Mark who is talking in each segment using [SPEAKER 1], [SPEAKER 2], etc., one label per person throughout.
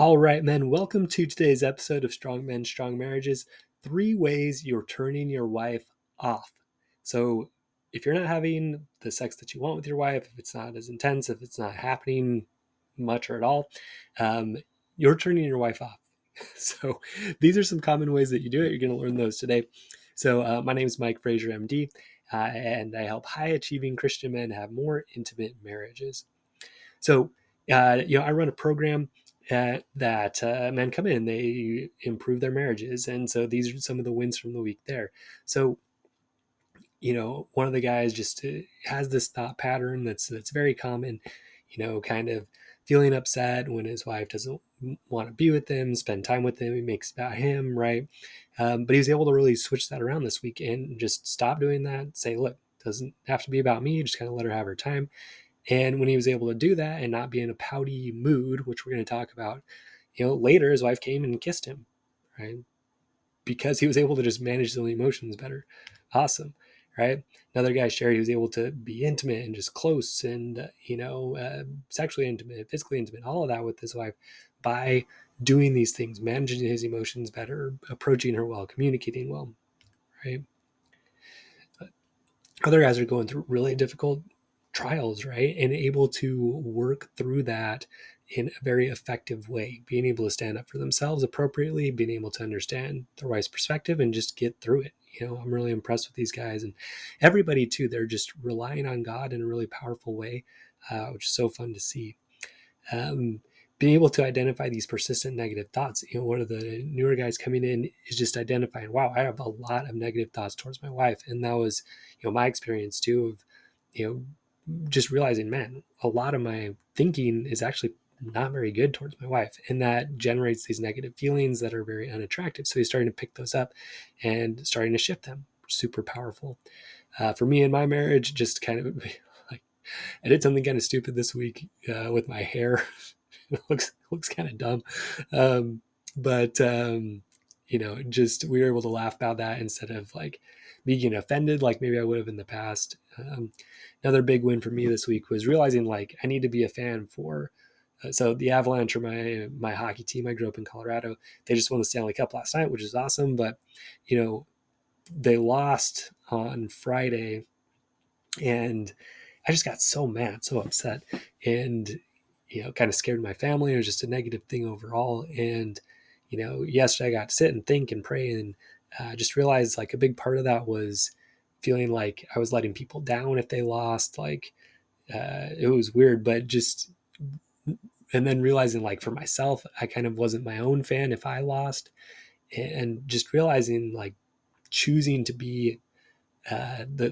[SPEAKER 1] All right, men, welcome to today's episode of Strong Men, Strong Marriages. 3 ways you're turning your wife off. So, if you're not having the sex that you want with your wife, if it's not as intense, if it's not happening much or at all, um, you're turning your wife off. So, these are some common ways that you do it. You're going to learn those today. So, my name is Mike Frazier, MD, and I help high achieving Christian men have more intimate marriages. So, I run a program that men come in, they improve their marriages. And so these are some of the wins from the week there. So, one of the guys just has this thought pattern that's very common, kind of feeling upset when his wife doesn't want to be with him, spend time with him. He makes it about him, right? But he was able to really switch that around this week and just stop doing that. Say, look, it doesn't have to be about me. Just kind of let her have her time. And when he was able to do that and not be in a pouty mood, which we're going to talk about, later his wife came and kissed him, right? Because he was able to just manage his own emotions better. Awesome, right? Another guy shared he was able to be intimate and just close and, sexually intimate, physically intimate, all of that with his wife by doing these things, managing his emotions better, approaching her well, communicating well, right? Other guys are going through really difficult trials, right? And able to work through that in a very effective way, being able to stand up for themselves appropriately, being able to understand their wife's perspective and just get through it. I'm really impressed with these guys and everybody too. They're just relying on God in a really powerful way, which is so fun to see. Um, Being able to identify these persistent negative thoughts. One of the newer guys coming in is just identifying, wow, I have a lot of negative thoughts towards my wife. And that was, my experience too of, just realizing, man, a lot of my thinking is actually not very good towards my wife. And that generates these negative feelings that are very unattractive. So he's starting to pick those up and starting to shift them. Super powerful. For me in my marriage, just kind of like I did something kind of stupid this week with my hair. It looks kind of dumb, but just we were able to laugh about that instead of like being offended, like maybe I would have in the past. Another big win for me this week was realizing like I need to be a fan for. So the Avalanche are my hockey team. I grew up in Colorado. They just won the Stanley Cup last night, which is awesome. But they lost on Friday, and I just got so mad, so upset, and kind of scared my family. It was just a negative thing overall. And yesterday I got to sit and think and pray, and just realized like a big part of that was feeling like I was letting people down if they lost. Like it was weird, but just and then realizing like for myself, I kind of wasn't my own fan if I lost, and just realizing like choosing to be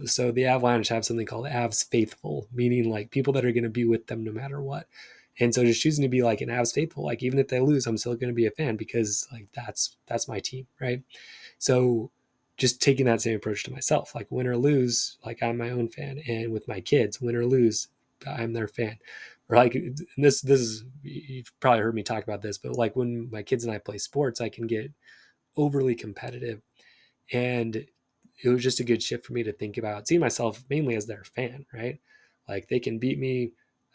[SPEAKER 1] so the Avalanche have something called Avs faithful, meaning like people that are going to be with them no matter what. And so just choosing to be like an Avs faithful, like even if they lose, I'm still going to be a fan because like that's my team, right? So just taking that same approach to myself, like win or lose, like I'm my own fan, and with my kids, win or lose, I'm their fan. Or like this is you've probably heard me talk about this, but like when my kids and I play sports, I can get overly competitive, and it was just a good shift for me to think about seeing myself mainly as their fan, right? Like they can beat me,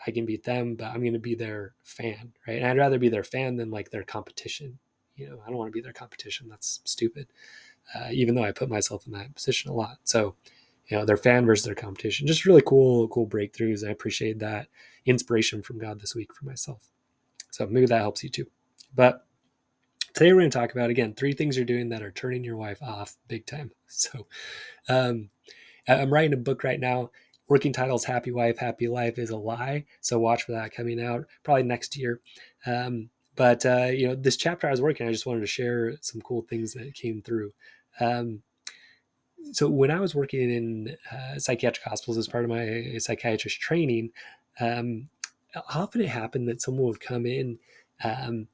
[SPEAKER 1] I can beat them, but I'm going to be their fan, right? And I'd rather be their fan than like their competition. I don't want to be their competition. That's stupid. Even though I put myself in that position a lot. So, their fan versus their competition, just really cool breakthroughs. I appreciate that inspiration from God this week for myself. So maybe that helps you too. But today we're going to talk about, again, 3 things you're doing that are turning your wife off big time. So um, I'm writing a book right now. Working title's Happy Wife, Happy Life is a Lie. So watch for that coming out probably next year. But this chapter I was working, I just wanted to share some cool things that came through. Um, so when I was working in psychiatric hospitals as part of my psychiatrist training, often it happened that someone would come in um,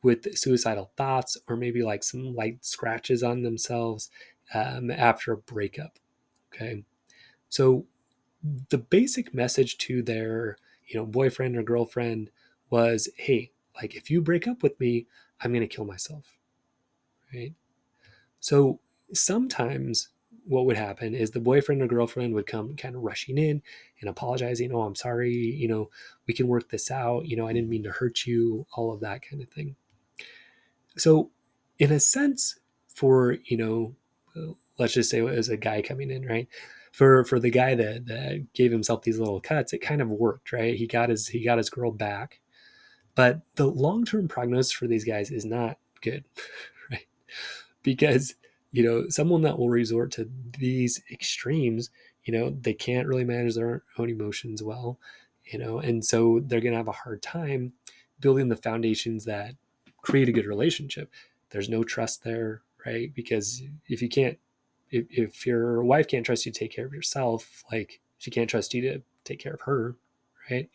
[SPEAKER 1] with suicidal thoughts or maybe like some light scratches on themselves after a breakup. Okay. So the basic message to their, boyfriend or girlfriend was, hey, like if you break up with me, I'm going to kill myself. Right. So sometimes what would happen is the boyfriend or girlfriend would come kind of rushing in and apologizing. Oh, I'm sorry. We can work this out. I didn't mean to hurt you, all of that kind of thing. So, in a sense, for, let's just say it was a guy coming in, right? For the guy that gave himself these little cuts, it kind of worked, right? He got his girl back, but the long term prognosis for these guys is not good, right? Because someone that will resort to these extremes, they can't really manage their own emotions well, and so they're going to have a hard time building the foundations that create a good relationship. There's no trust there, right? Because if your wife can't trust you to take care of yourself, like she can't trust you to take care of her, right?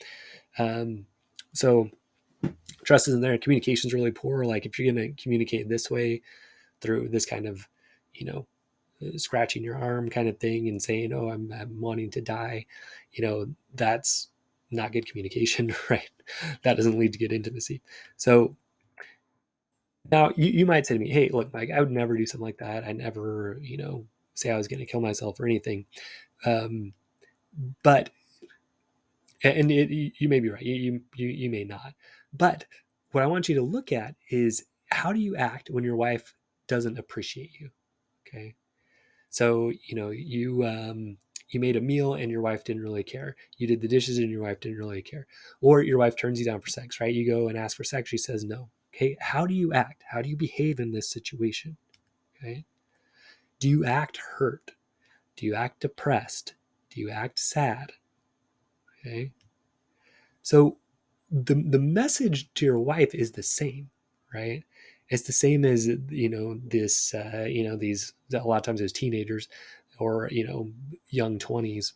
[SPEAKER 1] So trust isn't there. Communication is really poor. Like if you're going to communicate this way through this kind of, you know, scratching your arm kind of thing and saying, "Oh, I'm wanting to die," that's not good communication, right? That doesn't lead to good intimacy. So now you might say to me, "Hey, look, Mike, I would never do something like that. I never, say I was going to kill myself or anything." Um, but you may be right. You may not. But what I want you to look at is how do you act when your wife doesn't appreciate you? Okay. So you made a meal and your wife didn't really care. You did the dishes and your wife didn't really care. Or your wife turns you down for sex, right? You go and ask for sex, she says no. Okay, how do you act? How do you behave in this situation? Okay, do you act hurt? Do you act depressed? Do you act sad? Okay, so the message to your wife is the same, right? It's the same as this these a lot of times as teenagers or young 20s.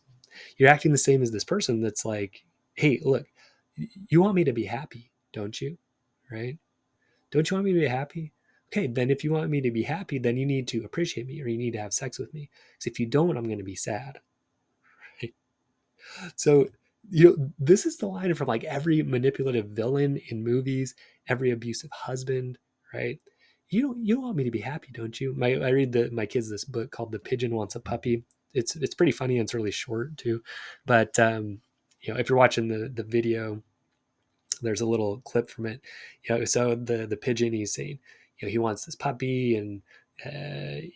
[SPEAKER 1] You're acting the same as this person that's like, hey, look, you want me to be happy, don't you? Right? Don't you want me to be happy? Okay, then if you want me to be happy, then you need to appreciate me or you need to have sex with me. Because if you don't, I'm going to be sad. Right? So, this is the line from like every manipulative villain in movies, every abusive husband, right? You don't want me to be happy, don't you? I read my kids this book called The Pigeon Wants a Puppy. It's pretty funny and it's really short too. But if you're watching the video, there's a little clip from it. So the pigeon, he's saying, he wants this puppy and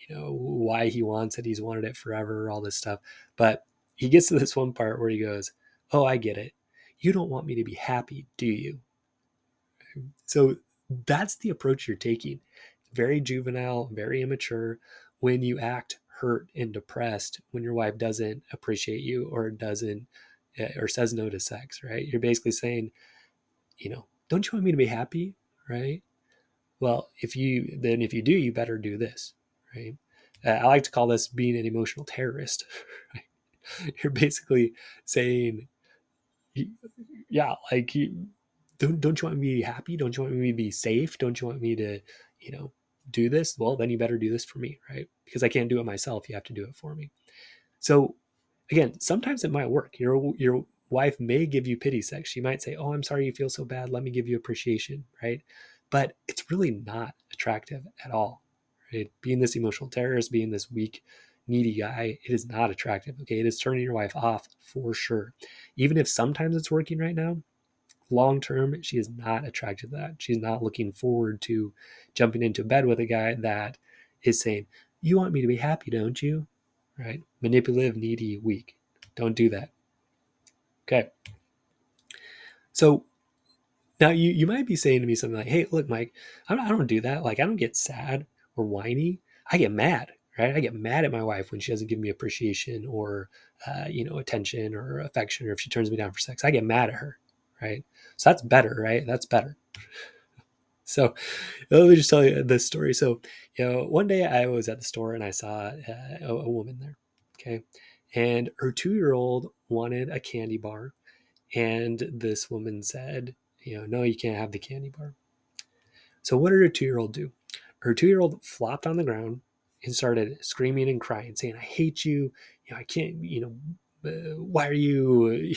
[SPEAKER 1] why he wants it. He's wanted it forever, all this stuff. But he gets to this one part where he goes, "Oh, I get it. You don't want me to be happy, do you?" So that's the approach you're taking. Very juvenile, very immature when you act hurt and depressed when your wife doesn't appreciate you or doesn't or says no to sex, right? You're basically saying, don't you want me to be happy? Right? Well, if you do, you better do this. Right? I like to call this being an emotional terrorist. Right? You're basically saying, yeah, like, don't you want me to be happy? Don't you want me to be safe? Don't you want me to, you know, do this? Well, then you better do this for me, right? Because I can't do it myself. You have to do it for me. So again, sometimes it might work. Your wife may give you pity sex. She might say, "Oh, I'm sorry you feel so bad. Let me give you appreciation," right? But it's really not attractive at all. Right? Being this emotional terrorist, being this weak, needy guy, it is not attractive. Okay, it is turning your wife off for sure. Even if sometimes it's working right now, long term, she is not attracted to that. She's not looking forward to jumping into bed with a guy that is saying, "You want me to be happy, don't you?" Right? Manipulative, needy, weak. Don't do that. Okay. So now you might be saying to me something like, "Hey, look, Mike, I don't do that. Like, I don't get sad or whiny. I get mad, right? I get mad at my wife when she doesn't give me appreciation or, attention or affection, or if she turns me down for sex. I get mad at her, right? So that's better, right? That's better. So let me just tell you this story. So, one day I was at the store and I saw a woman there. Okay. And her 2-year old wanted a candy bar. And this woman said, "No, you can't have the candy bar." So what did her 2-year old do? Her 2-year old flopped on the ground and started screaming and crying, saying, "I hate you. I can't, why are you,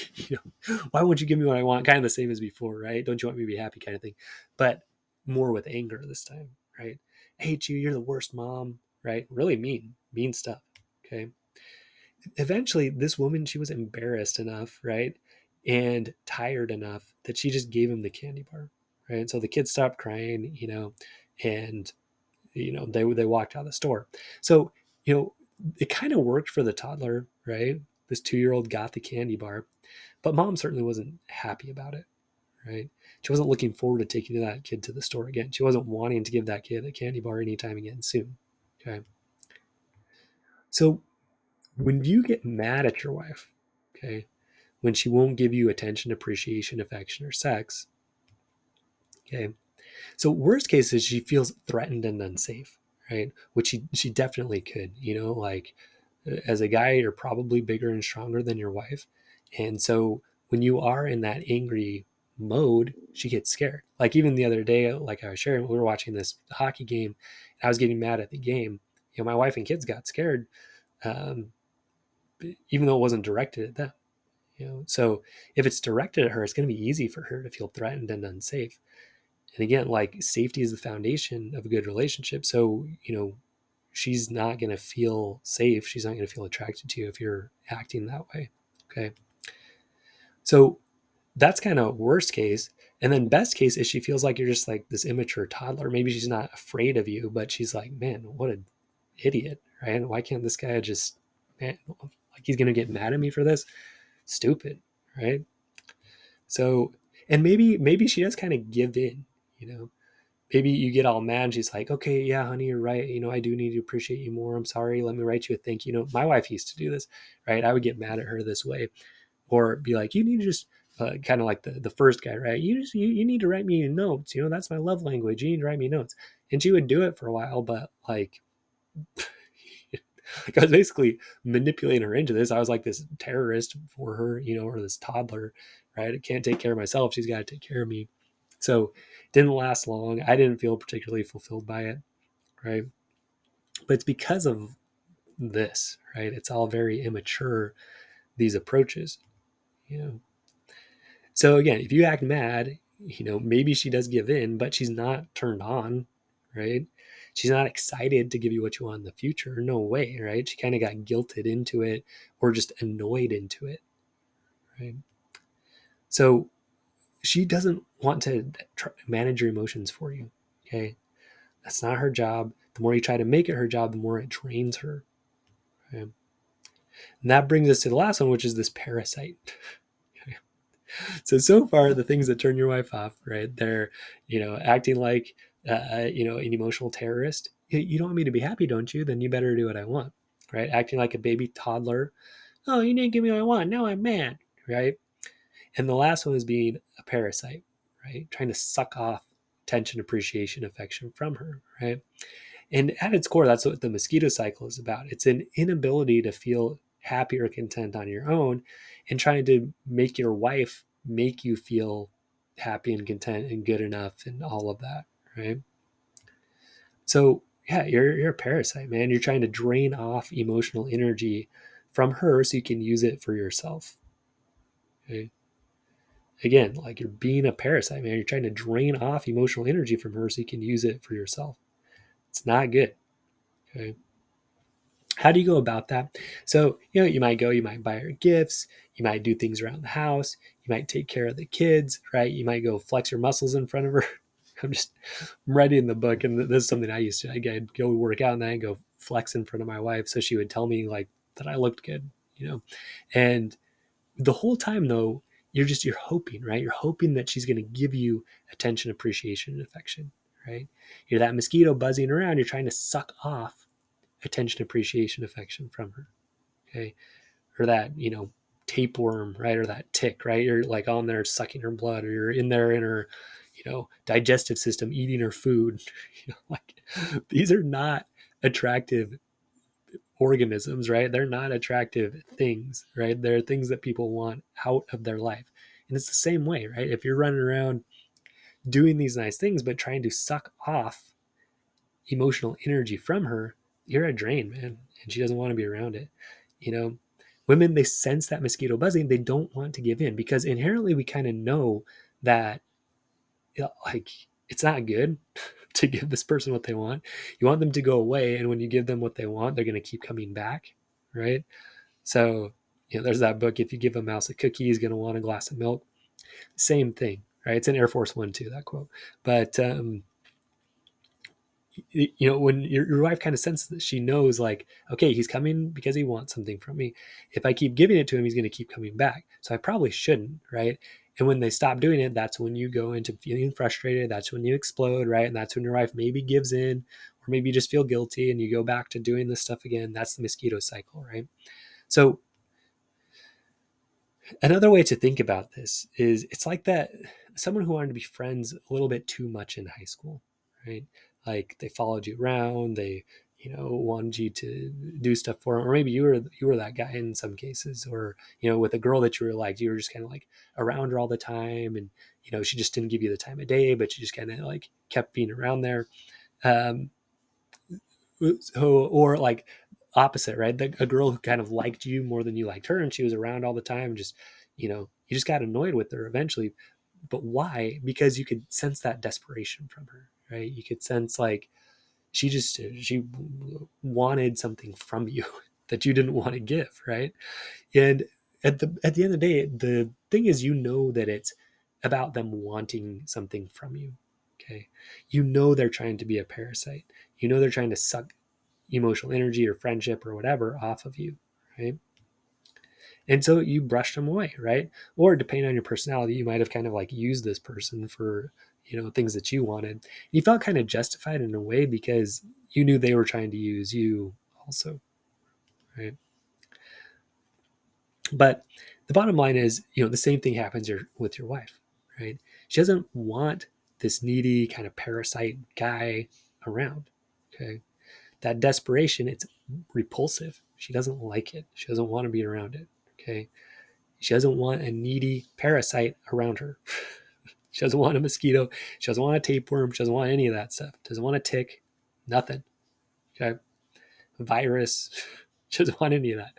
[SPEAKER 1] why won't you give me what I want?" Kind of the same as before, right? "Don't you want me to be happy?" kind of thing, but more with anger this time, right? "I hate you. You're the worst mom," right? Really mean stuff. Okay. Eventually, this woman, she was embarrassed enough, right? And tired enough that she just gave him the candy bar, right? And so the kid stopped crying, and they walked out of the store. So, it kind of worked for the toddler, right? This 2-year-old got the candy bar, but mom certainly wasn't happy about it, right? She wasn't looking forward to taking that kid to the store again. She wasn't wanting to give that kid a candy bar anytime again soon. Okay. So when you get mad at your wife, okay, when she won't give you attention, appreciation, affection, or sex, okay, so worst case is she feels threatened and unsafe, right? Which she definitely could, like as a guy, you're probably bigger and stronger than your wife. And so when you are in that angry mode, she gets scared. Like even the other day, like I was sharing, we were watching this hockey game, and I was getting mad at the game. My wife and kids got scared, um, even though it wasn't directed at them. So if it's directed at her, it's going to be easy for her to feel threatened and unsafe. And again, like safety is the foundation of a good relationship. So she's not going to feel safe. She's not going to feel attracted to you if you're acting that way. Okay. So that's kind of worst case. And then best case is she feels like you're just like this immature toddler. Maybe she's not afraid of you, but she's like, man, what an idiot, right? Why can't this guy just, man, like he's going to get mad at me for this? Stupid, right? So, and maybe she does kind of give in, you know, maybe you get all mad and she's like, okay, yeah, honey, you're right. I do need to appreciate you more. I'm sorry. Let me write you a thank you note. My wife used to do this, right? I would get mad at her this way, or be like, you need to just kind of like the first guy, right? You need to write me notes. That's my love language. You need to write me notes. And she would do it for a while, but like I was basically manipulating her into this. I was like this terrorist for her, or this toddler, right? I can't take care of myself. She's got to take care of me. So it didn't last long. I didn't feel particularly fulfilled by it, right? But it's because of this, right? It's all very immature, these approaches, you know. So again, if you act mad, maybe she does give in, but she's not turned on, right? She's not excited to give you what you want in the future. No way, right? She kind of got guilted into it or just annoyed into it, right? So she doesn't want to manage your emotions for you, okay? That's not her job. The more you try to make it her job, the more it drains her. Okay? And that brings us to the last one, which is this parasite. So far, the things that turn your wife off, right? They're, acting like, an emotional terrorist. You don't want me to be happy, don't you? Then you better do what I want, right? Acting like a baby toddler. Oh, you didn't give me what I want. Now I'm mad, right? And the last one is being a parasite, right? Trying to suck off attention, appreciation, affection from her, right? And at its core, that's what the mosquito cycle is about. It's an inability to feel happy or content on your own and trying to make your wife make you feel happy and content and good enough and all of that, right? So, yeah, you're a parasite, man. You're trying to drain off emotional energy from her so you can use it for yourself. Okay? Again, like you're being a parasite, man. You're trying to drain off emotional energy from her so you can use it for yourself. It's not good. Okay. How do you go about that? So, you might go, you might buy her gifts, you might do things around the house, you might take care of the kids, right? You might go flex your muscles in front of her. I'm writing the book, and this is something I used to. I'd go work out and then I'd go flex in front of my wife. So she would tell me like that I looked good, And the whole time though, you're hoping, right? You're hoping that she's going to give you attention, appreciation, and affection, right? You're that mosquito buzzing around. You're trying to suck off attention, appreciation, affection from her. Okay. Or that, tapeworm, right? Or that tick, right? You're like on there sucking her blood, or you're in there in her, digestive system, eating her food. Like these are not attractive organisms, right? They're not attractive things, right? They're things that people want out of their life. And it's the same way, right? If you're running around doing these nice things, but trying to suck off emotional energy from her, you're a drain, man. And she doesn't want to be around it. You know, women, they sense that mosquito buzzing. They don't want to give in because inherently we kind of know that, like, it's not good to give this person what they want. You want them to go away. And when you give them what they want, they're going to keep coming back. right? So, there's that book, If You Give a Mouse a Cookie, he's going to want a glass of milk. Same thing, right? It's in Air Force One too, that quote. But when your wife kind of senses that, she knows like, okay, he's coming because he wants something from me. If I keep giving it to him, he's going to keep coming back. So I probably shouldn't, right? And when they stop doing it, that's when you go into feeling frustrated. That's when you explode, right? And that's when your wife maybe gives in, or maybe you just feel guilty and you go back to doing this stuff again. That's the mosquito cycle, right? So another way to think about this is, it's like that someone who wanted to be friends a little bit too much in high school, right? Like they followed you around, they wanted you to do stuff for them, or maybe you were that guy in some cases, or with a girl that you were like, you were just kind of like around her all the time, and she just didn't give you the time of day, but you just kind of like kept being around there. um, or like opposite, right? A girl who kind of liked you more than you liked her, and she was around all the time. Just you just got annoyed with her eventually. But why? Because you could sense that desperation from her, right? You could sense like she wanted something from you that you didn't want to give, right? And at the end of the day, the thing is, that it's about them wanting something from you. Okay, they're trying to be a parasite. They're trying to suck emotional energy or friendship or whatever off of you, right? And so you brushed them away, right? Or depending on your personality, you might have kind of like used this person for things that you wanted. You felt kind of justified in a way because you knew they were trying to use you also, right? But the bottom line is, the same thing happens with your wife, right? She doesn't want this needy kind of parasite guy around. Okay. That desperation, it's repulsive. She doesn't like it. She doesn't want to be around it. Okay. She doesn't want a needy parasite around her. She doesn't want a mosquito. She doesn't want a tapeworm. She doesn't want any of that stuff. Doesn't want a tick. Nothing. Okay. Virus. She doesn't want any of that.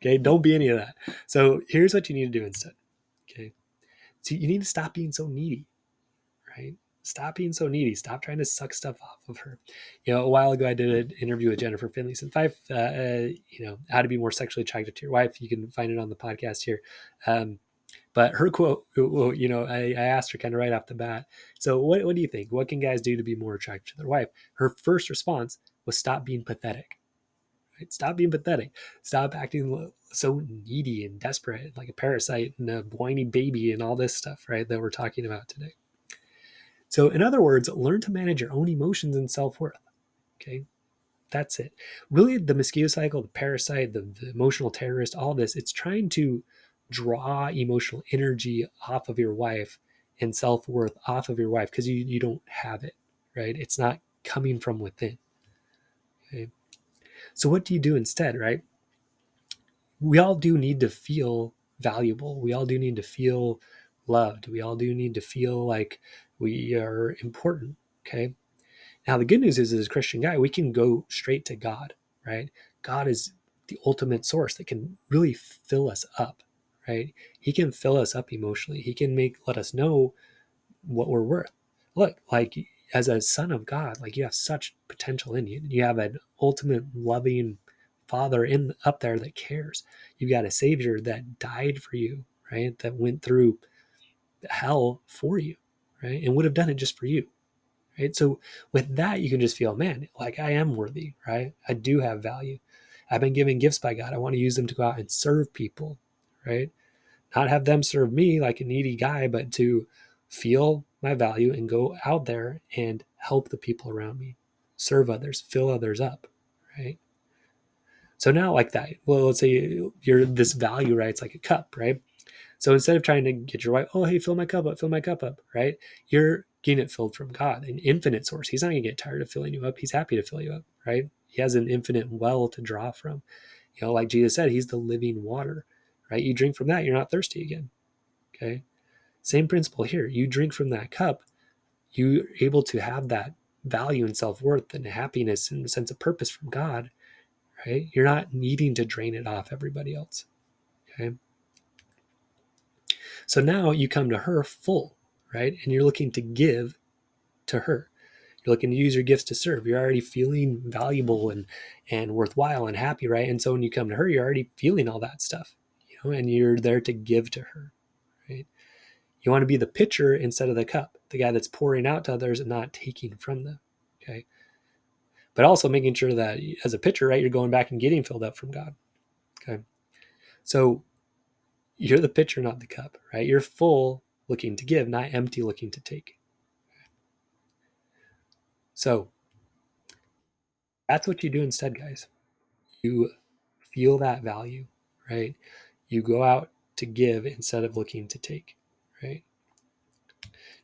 [SPEAKER 1] Okay. Don't be any of that. So here's what you need to do instead. Okay. So you need to stop being so needy, right? Stop being so needy. Stop trying to suck stuff off of her. A while ago, I did an interview with Jennifer Finlayson, how to be more sexually attracted to your wife. You can find it on the podcast here. But her quote, I asked her kind of right off the bat. So what do you think? What can guys do to be more attracted to their wife? Her first response was, stop being pathetic. Right? Stop being pathetic. Stop acting so needy and desperate, like a parasite and a whiny baby and all this stuff, right? That we're talking about today. So, in other words, learn to manage your own emotions and self worth. Okay. That's it. Really, the mosquito cycle, the parasite, the emotional terrorist, all this, it's trying to draw emotional energy off of your wife and self worth off of your wife because you don't have it, right? It's not coming from within. Okay. So, what do you do instead, right? We all do need to feel valuable. We all do need to feel loved. We all do need to feel like we are important. Okay. Now, the good news is, as a Christian guy, we can go straight to God, right? God is the ultimate source that can really fill us up, right? He can fill us up emotionally. He can let us know what we're worth. Look, like as a son of God, like you have such potential in you. You have an ultimate loving Father up there that cares. You've got a Savior that died for you, right? That went through hell for you, right? And would have done it just for you, right? So with that, you can just feel, man, like I am worthy, right? I do have value. I've been given gifts by God. I want to use them to go out and serve people, right? Not have them serve me like a needy guy, but to feel my value and go out there and help the people around me, serve others, fill others up, right? So now, like that, well, let's say you're this value, right? It's like a cup, right? So instead of trying to get your wife, oh, hey, fill my cup up, right? You're getting it filled from God, an infinite source. He's not going to get tired of filling you up. He's happy to fill you up, right? He has an infinite well to draw from. Like Jesus said, he's the living water, right? You drink from that, you're not thirsty again, okay? Same principle here. You drink from that cup, you're able to have that value and self-worth and happiness and a sense of purpose from God, right? You're not needing to drain it off everybody else, okay? So now you come to her full, right? And you're looking to give to her. You're looking to use your gifts to serve. You're already feeling valuable and worthwhile and happy, right? And so when you come to her, you're already feeling all that stuff, and you're there to give to her, right? You want to be the pitcher instead of the cup, the guy that's pouring out to others and not taking from them, okay? But also making sure that as a pitcher, right, you're going back and getting filled up from God, okay? So you're the pitcher, not the cup, right? You're full looking to give, not empty looking to take. So that's what you do instead, guys. You feel that value, right? You go out to give instead of looking to take, right?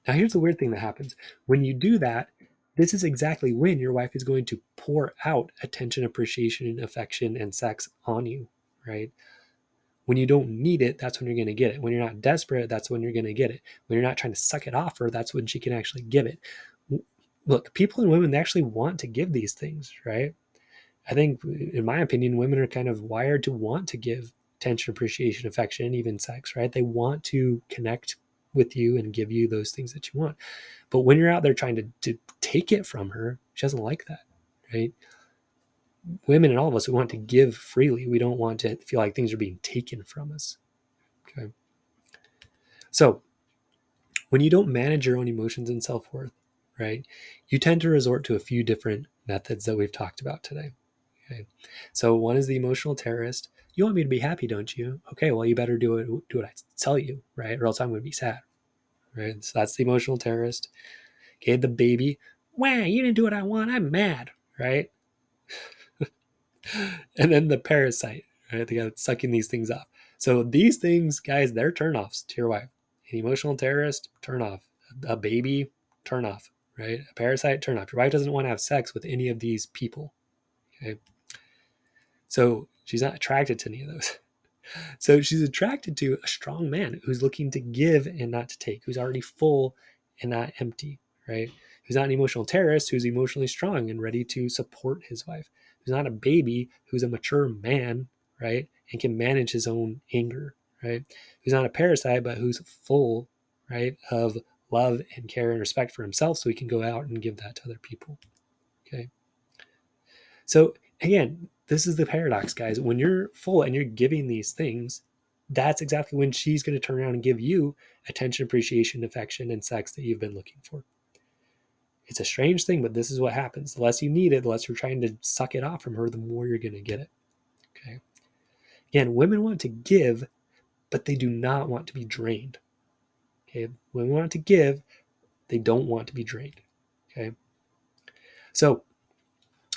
[SPEAKER 1] Now, here's the weird thing that happens. When you do that, this is exactly when your wife is going to pour out attention, appreciation, affection, and sex on you, right? When you don't need it, that's when you're going to get it. When you're not desperate, that's when you're going to get it. When you're not trying to suck it off her, that's when she can actually give it. Look, people and women, they actually want to give these things, right? I think, in my opinion, women are kind of wired to want to give attention, appreciation, affection, even sex, right? They want to connect with you and give you those things that you want. But when you're out there trying to take it from her, she doesn't like that, right? Women and all of us, we want to give freely. We don't want to feel like things are being taken from us. Okay. So when you don't manage your own emotions and self-worth, right, you tend to resort to a few different methods that we've talked about today. Okay. So one is the emotional terrorist. You want me to be happy, don't you? Okay, well, you better do what I tell you, right? Or else I'm going to be sad, right? So that's the emotional terrorist. Okay, the baby. Wow, you didn't do what I want. I'm mad, right? And then the parasite, right? The guy that's sucking these things up. So these things, guys, they're turnoffs to your wife. An emotional terrorist, turn off. A baby, turn off, right? A parasite, turn off. Your wife doesn't want to have sex with any of these people, okay? So she's not attracted to any of those. So she's attracted to a strong man who's looking to give and not to take, who's already full and not empty, right? Who's not an emotional terrorist, who's emotionally strong and ready to support his wife. Who's not a baby, who's a mature man, right? And can manage his own anger, right? Who's not a parasite, but who's full, right, of love and care and respect for himself so he can go out and give that to other people, okay? So again, this is the paradox, guys. When you're full and you're giving these things, that's exactly when she's going to turn around and give you attention, appreciation, affection, and sex that you've been looking for. It's a strange thing, but this is what happens. The less you need it, the less you're trying to suck it off from her, the more you're going to get it. Okay. Again, women want to give, but they do not want to be drained. Okay. Women want to give, they don't want to be drained. Okay. So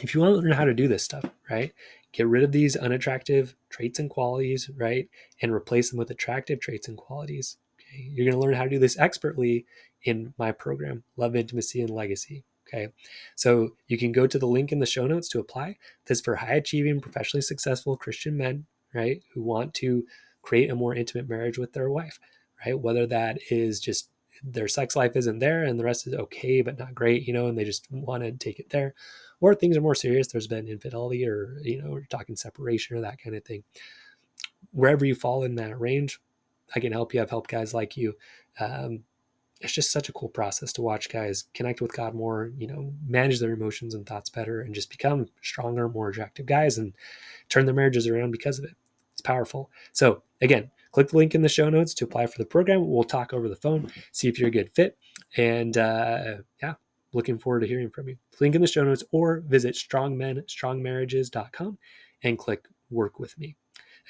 [SPEAKER 1] if you want to learn how to do this stuff, right, get rid of these unattractive traits and qualities, right, and replace them with attractive traits and qualities. Okay, you're going to learn how to do this expertly in my program, Love, Intimacy, and Legacy. Okay, so you can go to the link in the show notes to apply. This is for high achieving, professionally successful Christian men, right, who want to create a more intimate marriage with their wife, right? Whether that is just their sex life isn't there and the rest is okay but not great, and they just want to take it there, or things are more serious. There's been infidelity, or we're talking separation or that kind of thing. Wherever you fall in that range, I can help you. I've helped guys like you. It's just such a cool process to watch guys connect with God more, manage their emotions and thoughts better, and just become stronger, more attractive guys and turn their marriages around because of it. It's powerful. So again, click the link in the show notes to apply for the program. We'll talk over the phone, see if you're a good fit. And yeah, looking forward to hearing from you. Link in the show notes, or visit strongmenstrongmarriages.com and click work with me.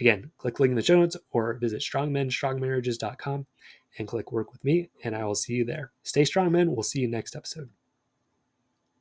[SPEAKER 1] Again, click link in the show notes or visit strongmenstrongmarriages.com and click work with me, and I will see you there. Stay strong, men. We'll see you next episode.